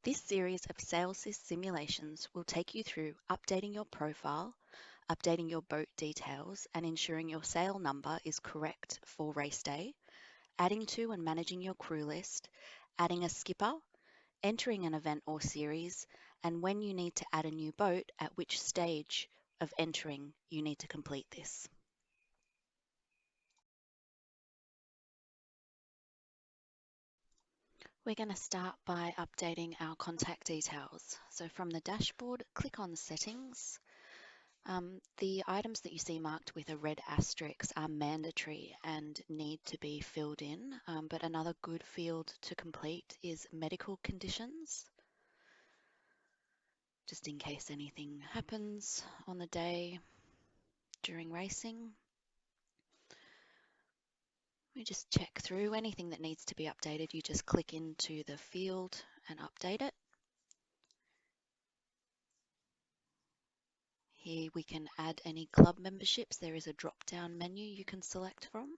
This series of Sailsys simulations will take you through updating your profile, updating your boat details, and ensuring your sail number is correct for race day, adding to and managing your crew list, adding a skipper, entering an event or series, and when you need to add a new boat, at which stage of entering you need to complete this. We're going to start by updating our contact details. So from the dashboard, click on Settings. The items that you see marked with a red asterisk are mandatory and need to be filled in, but another good field to complete is medical conditions, just in case anything happens on the day during racing. We just check through anything that needs to be updated. You just click into the field and update it. Here we can add any club memberships. There is a drop-down menu you can select from.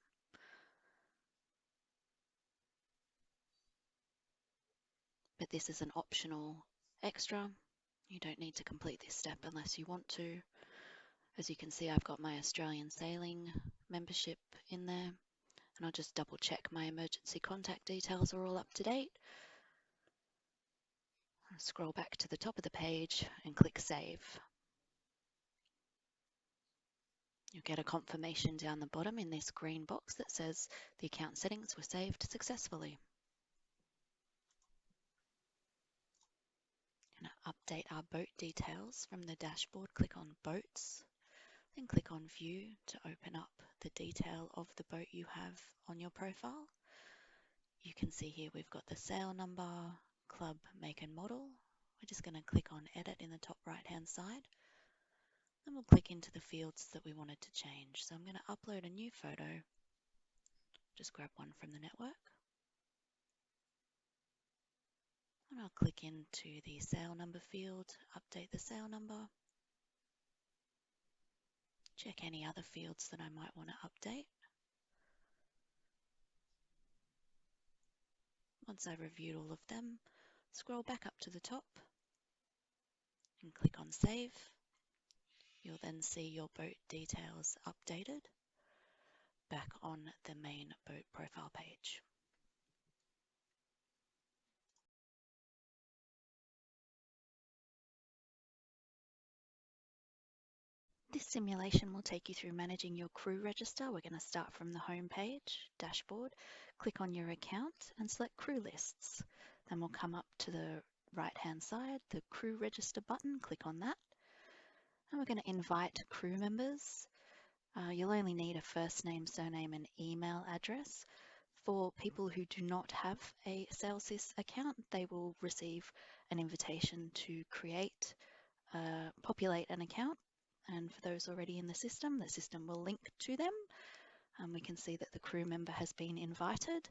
But this is an optional extra. You don't need to complete this step unless you want to. As you can see, I've got my Australian Sailing membership in there, and I'll just double check my emergency contact details are all up to date. I'll scroll back to the top of the page and click Save. You'll get a confirmation down the bottom in this green box that says the account settings were saved successfully. I'm going to update our boat details from the dashboard. Click on Boats, then click on View to open up the detail of the boat you have on your profile. You can see here we've got the sail number, club, make and model. We're just going to click on Edit in the top right hand side. Then we'll click into the fields that we wanted to change. So I'm going to upload a new photo. Just grab one from the network. And I'll click into the sail number field, update the sail number. Check any other fields that I might want to update. Once I've reviewed all of them, scroll back up to the top and click on Save. You'll then see your boat details updated back on the main boat profile page. This simulation will take you through managing your crew register. We're going to start from the home page, dashboard, click on your account and select crew lists. Then we'll come up to the right hand side, the crew register button, click on that. And we're going to invite crew members. You'll only need a first name, surname and email address. For people who do not have a Sailsys account, they will receive an invitation to populate an account. And for those already in the system will link to them. We can see that the crew member has been invited.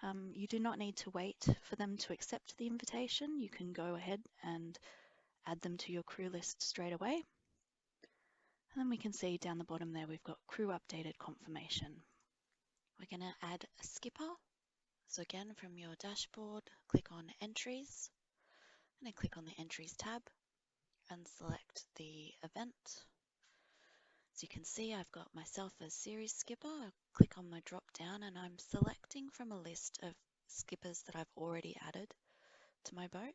You do not need to wait for them to accept the invitation. You can go ahead and add them to your crew list straight away. And then we can see down the bottom there we've got crew updated confirmation. We're going to add a skipper. So again, from your dashboard, click on Entries, and then click on the Entries tab and select the event. As you can see, I've got myself as series skipper. I'll click on my drop down and I'm selecting from a list of skippers that I've already added to my boat.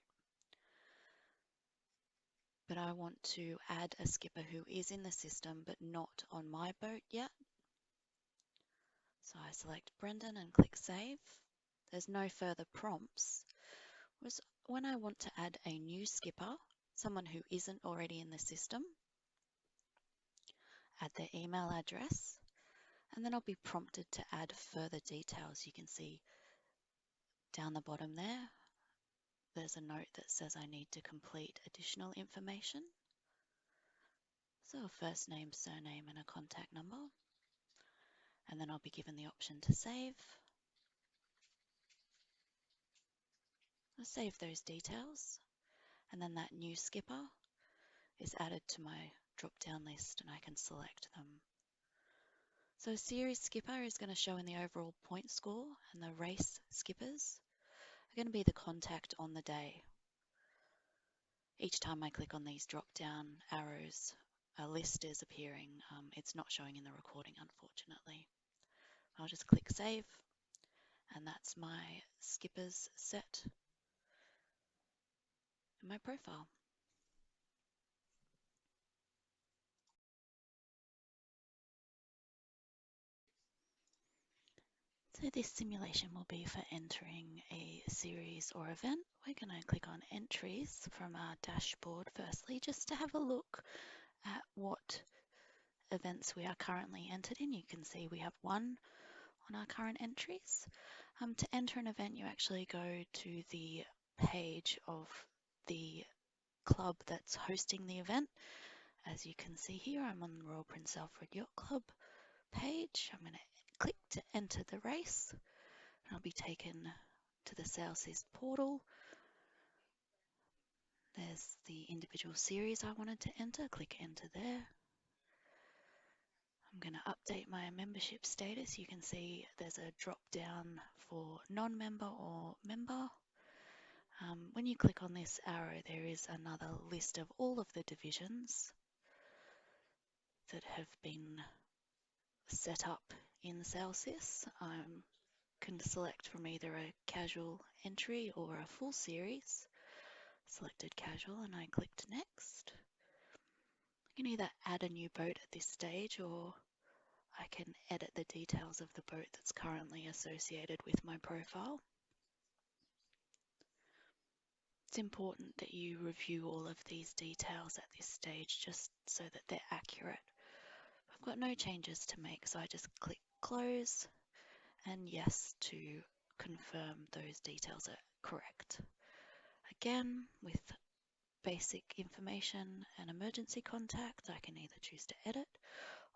But I want to add a skipper who is in the system but not on my boat yet. So I select Brendan and click Save. There's no further prompts. Whereas when I want to add a new skipper, someone who isn't already in the system, add their email address, and then I'll be prompted to add further details. You can see down the bottom there, there's a note that says I need to complete additional information. So a first name, surname, and a contact number. And then I'll be given the option to save. I'll save those details, and then that new skipper is added to my drop-down list and I can select them. So series skipper is going to show in the overall point score, and the race skippers are going to be the contact on the day. Each time I click on these drop-down arrows, a list is appearing. It's not showing in the recording, unfortunately. I'll just click Save, and that's my skippers set in my profile. So this simulation will be for entering a series or event. We're going to click on Entries from our dashboard firstly, just to have a look at what events we are currently entered in. You can see we have one on our current entries. To enter an event, you actually go to the page of the club that's hosting the event. As you can see here, I'm on the Royal Prince Alfred Yacht Club page. I'm going to click to enter the race. I'll be taken to the Sailsys portal. There's the individual series I wanted to enter. Click enter there. I'm going to update my membership status. You can see there's a drop down for non-member or member. When you click on this arrow, there is another list of all of the divisions that have been set up in Sailsys. I can select from either a casual entry or a full series. Selected casual and I clicked next. I can either add a new boat at this stage, or I can edit the details of the boat that's currently associated with my profile. It's important that you review all of these details at this stage just so that they're accurate. I've got no changes to make, so I just click close and yes to confirm those details are correct. Again, with basic information and emergency contact, I can either choose to edit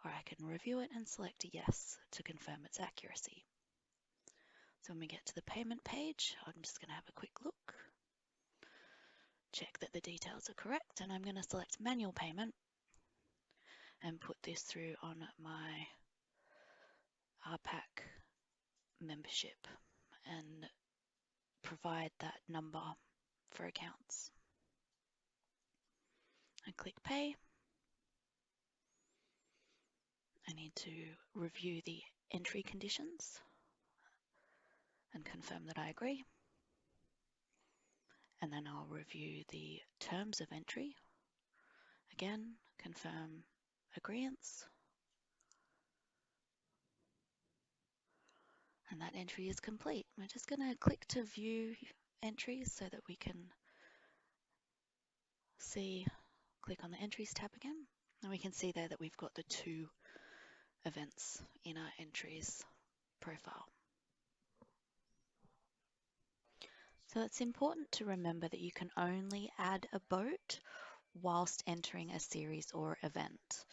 or I can review it and select a yes to confirm its accuracy. So when we get to the payment page, I'm just going to have a quick look, check that the details are correct, and I'm going to select manual payment and put this through on my RPAC membership and provide that number for accounts. I click pay. I need to review the entry conditions and confirm that I agree. And then I'll review the terms of entry. Again, confirm agreeance. And that entry is complete. We're just going to click to view entries so that we can see, click on the entries tab again. And we can see there that we've got the 2 events in our entries profile. So it's important to remember that you can only add a boat whilst entering a series or event.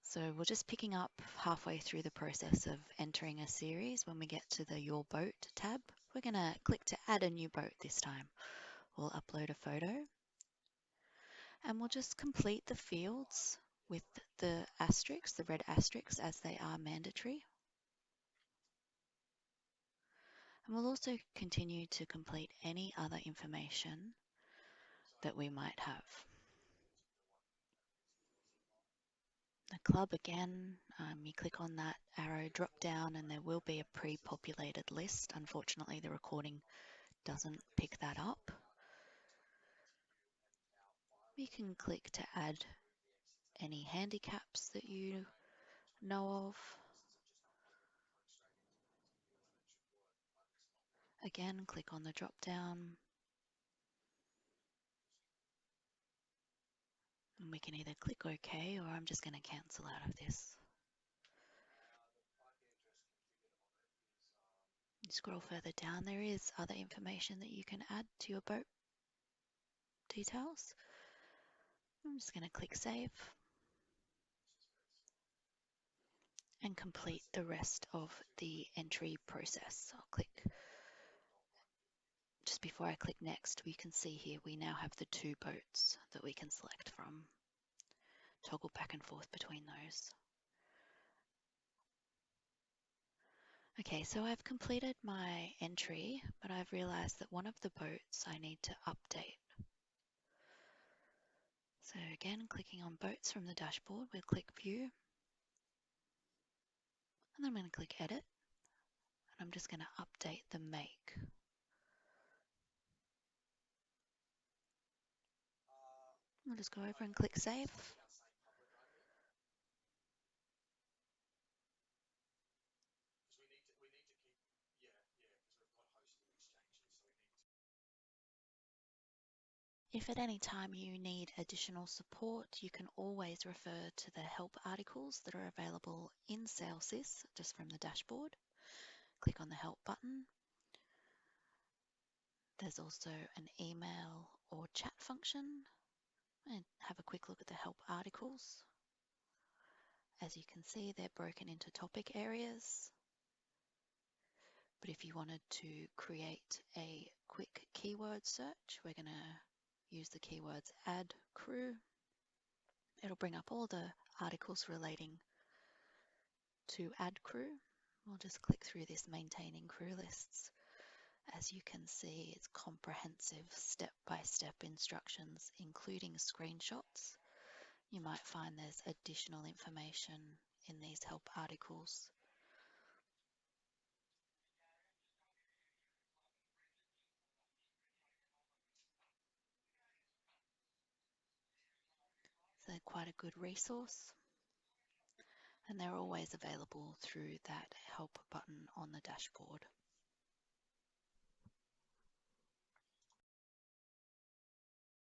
So we're just picking up halfway through the process of entering a series. When we get to the Your Boat tab, we're going to click to add a new boat this time. We'll upload a photo and we'll just complete the fields with the asterisks, the red asterisks, as they are mandatory. And we'll also continue to complete any other information that we might have. The club again, you click on that arrow drop down and there will be a pre-populated list. Unfortunately, the recording doesn't pick that up. You can click to add any handicaps that you know of. Again, click on the drop down. And we can either click OK, or I'm just going to cancel out of this. You scroll further down, there is other information that you can add to your boat details. I'm just going to click Save and complete the rest of the entry process. I'll click, just before I click Next, we can see here we now have the 2 boats that we can select from. Toggle back and forth between those. Okay, so I've completed my entry, but I've realized that one of the boats I need to update. So again, clicking on boats from the dashboard, we'll click View, and then I'm going to click Edit, and I'm just going to update the make. We'll just go over and click Save. If at any time you need additional support, you can always refer to the help articles that are available in Sailsys just from the dashboard. Click on the help button. There's also an email or chat function, and have a quick look at the help articles. As you can see, they're broken into topic areas. But if you wanted to create a quick keyword search, we're going to use the keywords add crew. It'll bring up all the articles relating to add crew. We'll just click through this maintaining crew lists. As you can see, it's comprehensive step-by-step instructions, including screenshots. You might find there's additional information in these help articles. So they're quite a good resource, and they're always available through that help button on the dashboard.